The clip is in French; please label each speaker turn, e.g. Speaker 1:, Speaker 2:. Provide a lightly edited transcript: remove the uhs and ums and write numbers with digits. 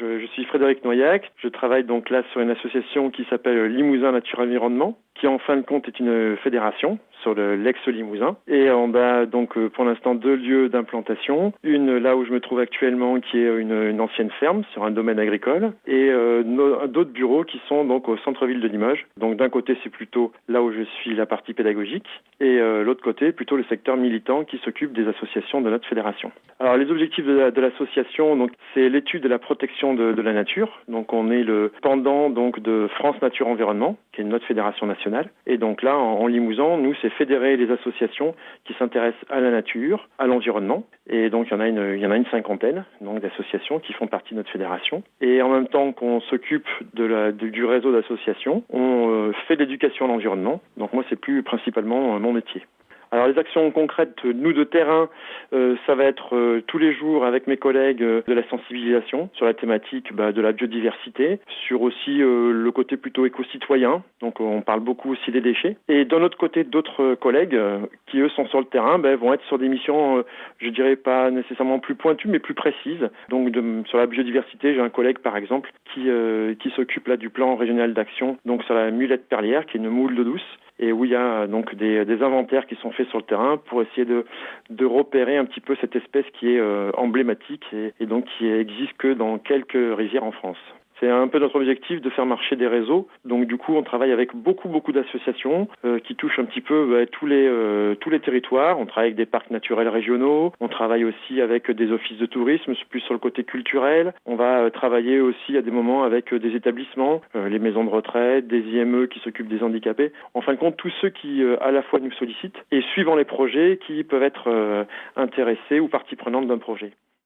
Speaker 1: Je suis Frédéric Noyac, je travaille donc là sur une association qui s'appelle Limousin Nature Environnement, qui en fin de compte est une fédération sur l'ex-Limousin. Et on a donc pour l'instant 2 lieux d'implantation. Une là où je me trouve actuellement qui est une ancienne ferme sur un domaine agricole et d'autres bureaux qui sont donc au centre-ville de Limoges. Donc d'un côté c'est plutôt là où je suis la partie pédagogique et l'autre côté plutôt le secteur militant qui s'occupe des associations de notre fédération. Alors les objectifs de l'association, donc c'est l'étude de la protection de la nature. Donc on est le pendant donc de France Nature Environnement, qui est notre fédération nationale. Et donc là en Limousin, nous c'est fédérer les associations qui s'intéressent à la nature, à l'environnement. Et donc il y en a une cinquantaine donc d'associations qui font partie de notre fédération. Et en même temps qu'on s'occupe du réseau d'associations, on fait de l'éducation à l'environnement. Donc moi c'est plus principalement mon métier. Alors les actions concrètes, nous de terrain, ça va être tous les jours avec mes collègues de la sensibilisation sur la thématique de la biodiversité, sur aussi le côté plutôt éco-citoyen, donc on parle beaucoup aussi des déchets. Et d'un autre côté, d'autres collègues qui eux sont sur le terrain, vont être sur des missions, je dirais pas nécessairement plus pointues, mais plus précises. Donc sur la biodiversité, j'ai un collègue par exemple qui s'occupe là du plan régional d'action, donc sur la mulette perlière, qui est une moule d'eau douce, et où il y a donc des inventaires qui sont faits sur le terrain pour essayer de repérer un petit peu cette espèce qui est emblématique et donc qui existe que dans quelques rivières en France. C'est un peu notre objectif de faire marcher des réseaux. Donc du coup, on travaille avec beaucoup d'associations qui touchent un petit peu tous les territoires. On travaille avec des parcs naturels régionaux. On travaille aussi avec des offices de tourisme, plus sur le côté culturel. On va travailler aussi à des moments avec des établissements, les maisons de retraite, des IME qui s'occupent des handicapés. En fin de compte, tous ceux qui à la fois nous sollicitent et suivant les projets qui peuvent être intéressés ou partie prenante d'un projet.